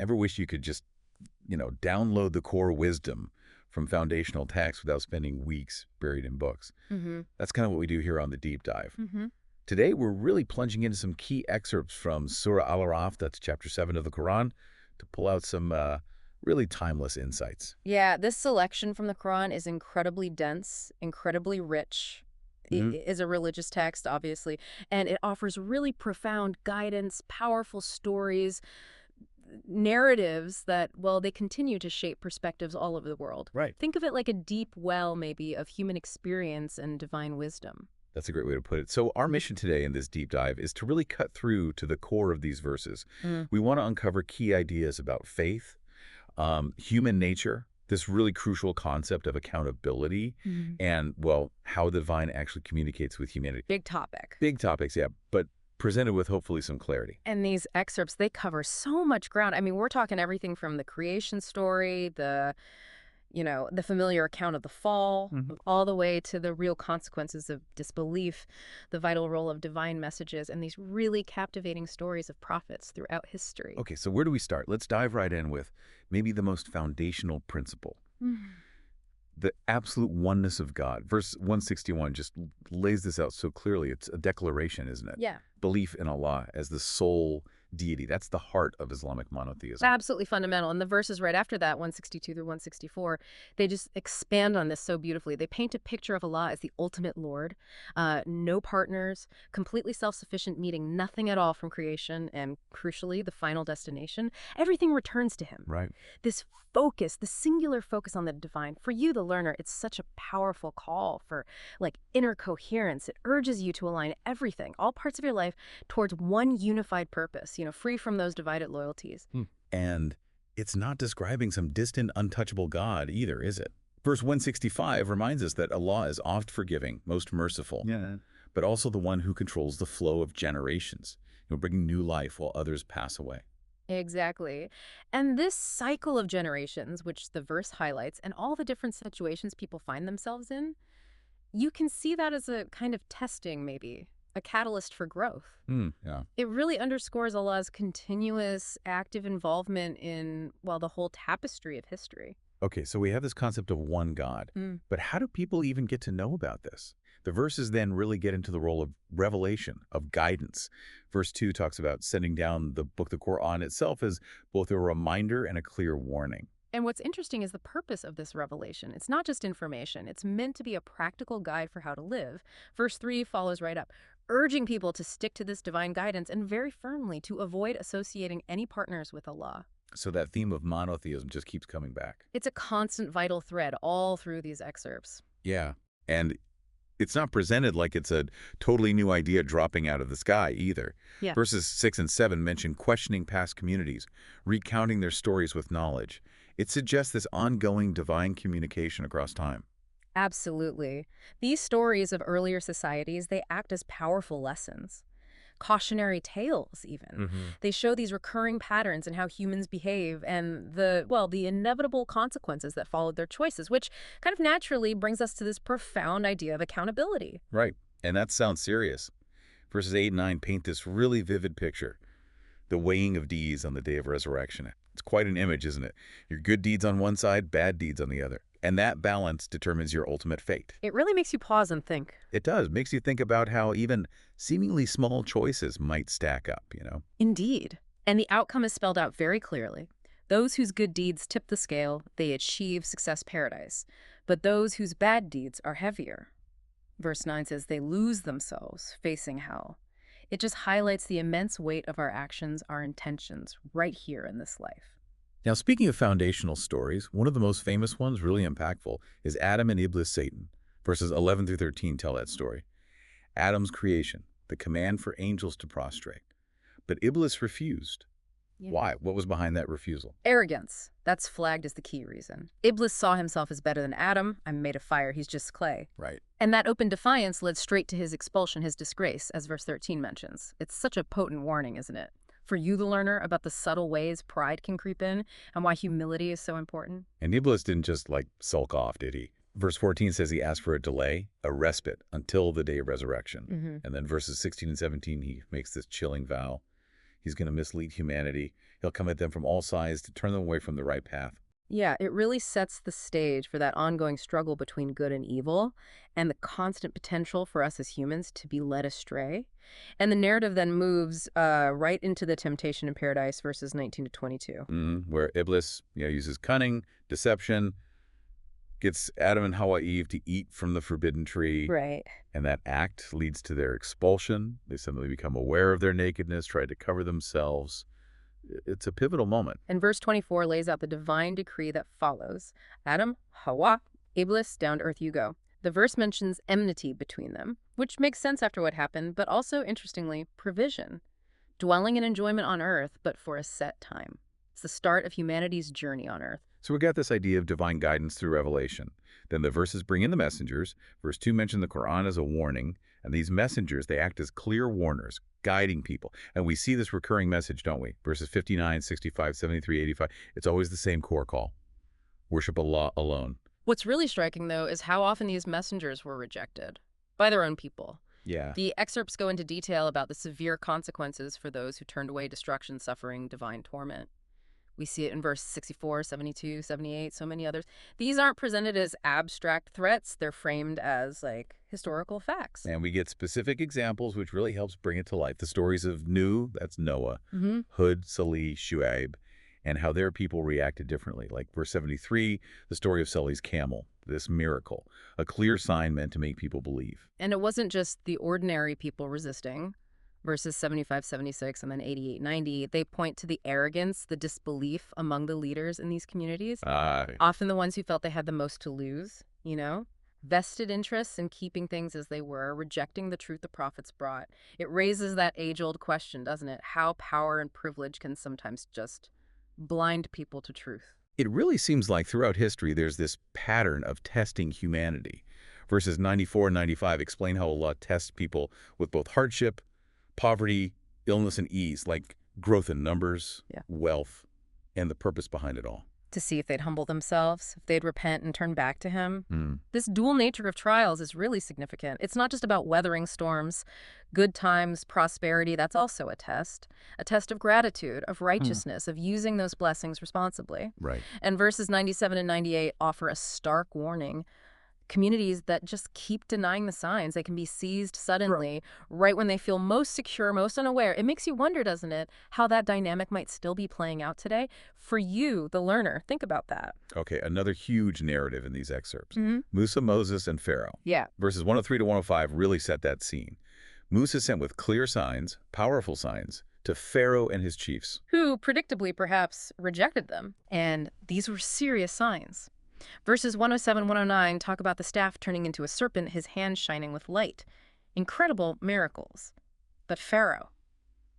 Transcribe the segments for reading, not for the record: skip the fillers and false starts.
Ever wish you could just, download the core wisdom from foundational texts without spending weeks buried in books? That's kind of what we do here on the Deep Dive. Today, we're really plunging into some key excerpts from Surah Al-A'raf, that's chapter 7 of the Quran, to pull out some really timeless insights. Yeah, this selection from the Quran is incredibly dense, incredibly rich. It is a religious text, obviously, and it offers really profound guidance, powerful stories, narratives that, well, they continue to shape perspectives all over the world. Right. Think of it like a deep well, maybe, of human experience and divine wisdom. That's a great way to put it. So our mission today in this deep dive is to really cut through to the core of these verses. We want to uncover key ideas about faith, human nature, this really crucial concept of accountability, and, well, how the divine actually communicates with humanity. Big topic. Big topics, yeah, but presented with hopefully some clarity. And these excerpts, they cover so much ground. I mean, we're talking everything from the creation story, the familiar account of the fall, all the way to the real consequences of disbelief, the vital role of divine messages, and these really captivating stories of prophets throughout history. Okay, so where do we start? Let's dive right in with maybe the most foundational principle. The absolute oneness of God. Verse 161 just lays this out so clearly. It's a declaration, isn't it? Yeah. Belief in Allah as the sole deity. That's the heart of Islamic monotheism. Absolutely fundamental. And the verses right after that, 162 through 164, they just expand on this so beautifully. They paint a picture of Allah as the ultimate Lord, no partners, completely self-sufficient, needing nothing at all from creation, and crucially, the final destination. Everything returns to him. Right. This focus, the singular focus on the divine, for you, the learner, it's such a powerful call for inner coherence. It urges you to align everything, all parts of your life, towards one unified purpose, free from those divided loyalties. And it's not describing some distant, untouchable God either, is it? Verse 165 reminds us that Allah is oft forgiving, most merciful, but also the one who controls the flow of generations, bringing new life while others pass away. Exactly. And this cycle of generations, which the verse highlights, and all the different situations people find themselves in, you can see that as a kind of testing, maybe, a catalyst for growth. Yeah. It really underscores Allah's continuous, active involvement in, well, the whole tapestry of history. Okay, so we have this concept of one God, but how do people even get to know about this? The verses then really get into the role of revelation, of guidance. Verse 2 talks about sending down the book, the Quran itself, as both a reminder and a clear warning. And what's interesting is the purpose of this revelation. It's not just information. It's meant to be a practical guide for how to live. Verse 3 follows right up, urging people to stick to this divine guidance and very firmly to avoid associating any partners with Allah. So that theme of monotheism just keeps coming back. It's a constant vital thread all through these excerpts. Yeah, and it's not presented like it's a totally new idea dropping out of the sky either. Yeah. Verses 6 and 7 mention questioning past communities, recounting their stories with knowledge. It suggests this ongoing divine communication across time. Absolutely. These stories of earlier societies, they act as powerful lessons. Cautionary tales, even. They show these recurring patterns in how humans behave and the inevitable consequences that followed their choices, which kind of naturally brings us to this profound idea of accountability. Right, and that sounds serious. Verses 8 and 9 paint this really vivid picture. The weighing of deeds on the day of resurrection. It's quite an image, isn't it? Your good deeds on one side, bad deeds on the other. And that balance determines your ultimate fate. It really makes you pause and think. It does. Makes you think about how even seemingly small choices might stack up, Indeed. And the outcome is spelled out very clearly. Those whose good deeds tip the scale, they achieve success paradise. But those whose bad deeds are heavier. Verse 9 says they lose themselves facing hell. It just highlights the immense weight of our actions, our intentions, right here in this life. Now, speaking of foundational stories, one of the most famous ones, really impactful, is Adam and Iblis Satan. Verses 11 through 13 tell that story. Adam's creation, the command for angels to prostrate. But Iblis refused. Yeah. Why? What was behind that refusal? Arrogance. That's flagged as the key reason. Iblis saw himself as better than Adam. I'm made of fire. He's just clay. Right. And that open defiance led straight to his expulsion, his disgrace, as verse 13 mentions. It's such a potent warning, isn't it? For you, the learner, about the subtle ways pride can creep in and why humility is so important. And Iblis didn't just, sulk off, did he? Verse 14 says he asked for a delay, a respite, until the day of resurrection. And then verses 16 and 17, he makes this chilling vow. He's going to mislead humanity. He'll come at them from all sides to turn them away from the right path. Yeah, it really sets the stage for that ongoing struggle between good and evil and the constant potential for us as humans to be led astray. And the narrative then moves right into the temptation in paradise, verses 19 to 22. Where Iblis uses cunning, deception, gets Adam and Hawa Eve to eat from the forbidden tree. Right. And that act leads to their expulsion. They suddenly become aware of their nakedness, try to cover themselves. It's a pivotal moment. And verse 24 lays out the divine decree that follows. Adam, Hawa, Iblis, down to earth you go. The verse mentions enmity between them, which makes sense after what happened, but also, interestingly, provision. Dwelling in enjoyment on earth, but for a set time. It's the start of humanity's journey on earth. So we got this idea of divine guidance through revelation. Then the verses bring in the messengers. Verse 2 mentions the Quran as a warning. And these messengers, they act as clear warners, guiding people. And we see this recurring message, don't we? Verses 59, 65, 73, 85. It's always the same core call. Worship Allah alone. What's really striking, though, is how often these messengers were rejected by their own people. Yeah. The excerpts go into detail about the severe consequences for those who turned away destruction, suffering, divine torment. We see it in verse 64, 72, 78, so many others. These aren't presented as abstract threats. They're framed as, historical facts. And we get specific examples, which really helps bring it to life. The stories of Nuh, that's Noah, Hud, Salih, Shu'aib, and how their people reacted differently. Like verse 73, the story of Salih's camel, this miracle, a clear sign meant to make people believe. And it wasn't just the ordinary people resisting. Verses 75, 76, and then 88, 90, they point to the arrogance, the disbelief among the leaders in these communities. Often the ones who felt they had the most to lose, vested interests in keeping things as they were, rejecting the truth the prophets brought. It raises that age-old question, doesn't it? How power and privilege can sometimes just blind people to truth. It really seems like throughout history there's this pattern of testing humanity. Verses 94 and 95 explain how Allah tests people with both hardship, poverty, illness, and ease, like growth in numbers, wealth, and the purpose behind it all. To see if they'd humble themselves, if they'd repent and turn back to him. This dual nature of trials is really significant. It's not just about weathering storms, good times, prosperity. That's also a test of gratitude, of righteousness, of using those blessings responsibly. Right. And verses 97 and 98 offer a stark warning. Communities that just keep denying the signs, they can be seized suddenly, right when they feel most secure, most unaware. It makes you wonder, doesn't it, how that dynamic might still be playing out today? For you, the learner, think about that. Okay, another huge narrative in these excerpts. Musa, Moses, and Pharaoh. Yeah. Verses 103 to 105 really set that scene. Musa sent with clear signs, powerful signs, to Pharaoh and his chiefs. Who, predictably perhaps, rejected them. And these were serious signs. Verses 107, 109 talk about the staff turning into a serpent, his hand shining with light. Incredible miracles. But Pharaoh,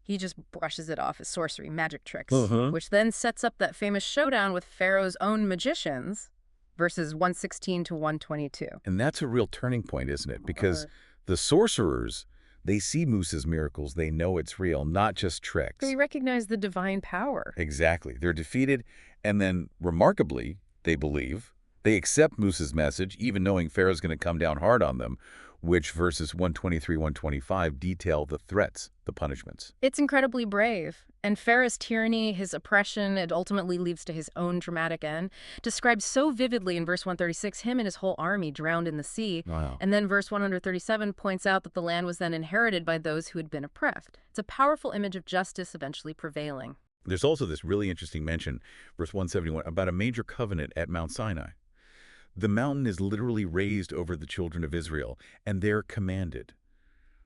he just brushes it off as sorcery, magic tricks, which then sets up that famous showdown with Pharaoh's own magicians, verses 116 to 122. And that's a real turning point, isn't it? Because the sorcerers, they see Musa's miracles, they know it's real, not just tricks. They recognize the divine power. Exactly. They're defeated, and then, remarkably, they believe. They accept Musa's message, even knowing Pharaoh's going to come down hard on them, which verses 123, 125 detail the threats, the punishments. It's incredibly brave. And Pharaoh's tyranny, his oppression, it ultimately leads to his own dramatic end, described so vividly in verse 136, him and his whole army drowned in the sea. Wow. And then verse 137 points out that the land was then inherited by those who had been oppressed. It's a powerful image of justice eventually prevailing. There's also this really interesting mention, verse 171, about a major covenant at Mount Sinai. The mountain is literally raised over the children of Israel, and they're commanded,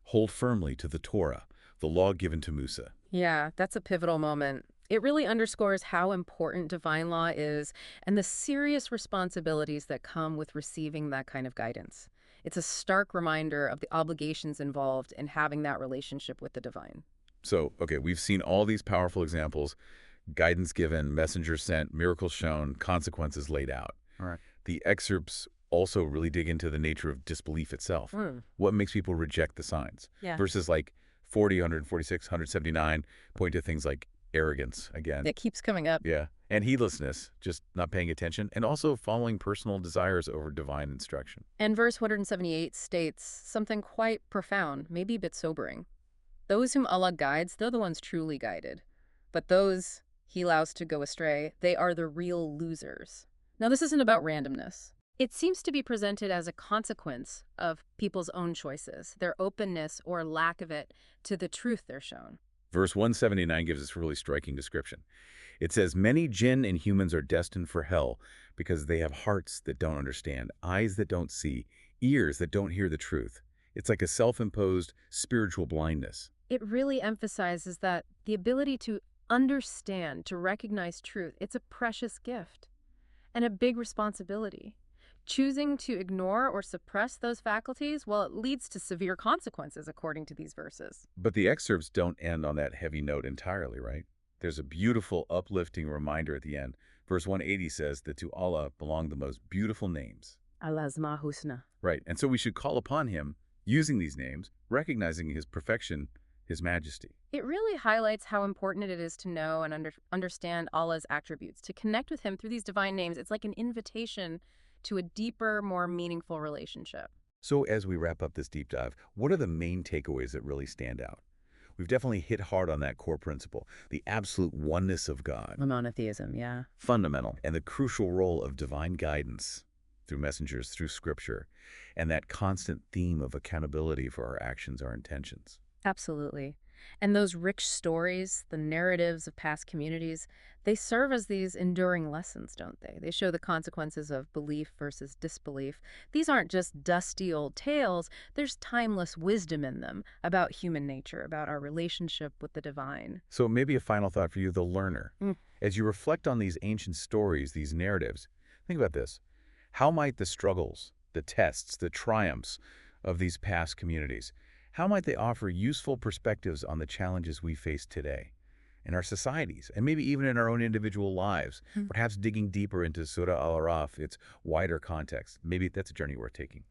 hold firmly to the Torah, the law given to Musa. Yeah, that's a pivotal moment. It really underscores how important divine law is and the serious responsibilities that come with receiving that kind of guidance. It's a stark reminder of the obligations involved in having that relationship with the divine. So, okay, we've seen all these powerful examples, guidance given, messengers sent, miracles shown, consequences laid out. All right. The excerpts also really dig into the nature of disbelief itself. What makes people reject the signs? Yeah. Verses like 40, 146, 179 point to things like arrogance again. It keeps coming up. Yeah. And heedlessness, just not paying attention, and also following personal desires over divine instruction. And verse 178 states something quite profound, maybe a bit sobering. Those whom Allah guides, they're the ones truly guided. But those allows to go astray, they are the real losers. Now, this isn't about randomness. It seems to be presented as a consequence of people's own choices, their openness or lack of it to the truth they're shown. Verse 179 gives us a really striking description. It says, "Many jinn and humans are destined for hell because they have hearts that don't understand, eyes that don't see, ears that don't hear the truth." It's like a self-imposed spiritual blindness. It really emphasizes that the ability to understand, to recognize truth, it's a precious gift and a big responsibility. Choosing to ignore or suppress those faculties, well, it leads to severe consequences, according to these verses. But the excerpts don't end on that heavy note entirely, right? There's a beautiful, uplifting reminder at the end. Verse 180 says that to Allah belong the most beautiful names. Al-Asma Husna. Right, and so we should call upon him using these names, recognizing his perfection, his majesty. It really highlights how important it is to know and understand Allah's attributes, to connect with him through these divine names. It's like an invitation to a deeper, more meaningful relationship. So as we wrap up this deep dive, what are the main takeaways that really stand out? We've definitely hit hard on that core principle, the absolute oneness of God. Monotheism, yeah. Fundamental, and the crucial role of divine guidance through messengers, through scripture, and that constant theme of accountability for our actions, our intentions. Absolutely. And those rich stories, the narratives of past communities, they serve as these enduring lessons, don't they? They show the consequences of belief versus disbelief. These aren't just dusty old tales. There's timeless wisdom in them about human nature, about our relationship with the divine. So maybe a final thought for you, the learner. As you reflect on these ancient stories, these narratives, think about this. How might the struggles, the tests, the triumphs of these past communities, how might they offer useful perspectives on the challenges we face today in our societies and maybe even in our own individual lives, perhaps digging deeper into Surah Al-A'raf, its wider context? Maybe that's a journey worth taking.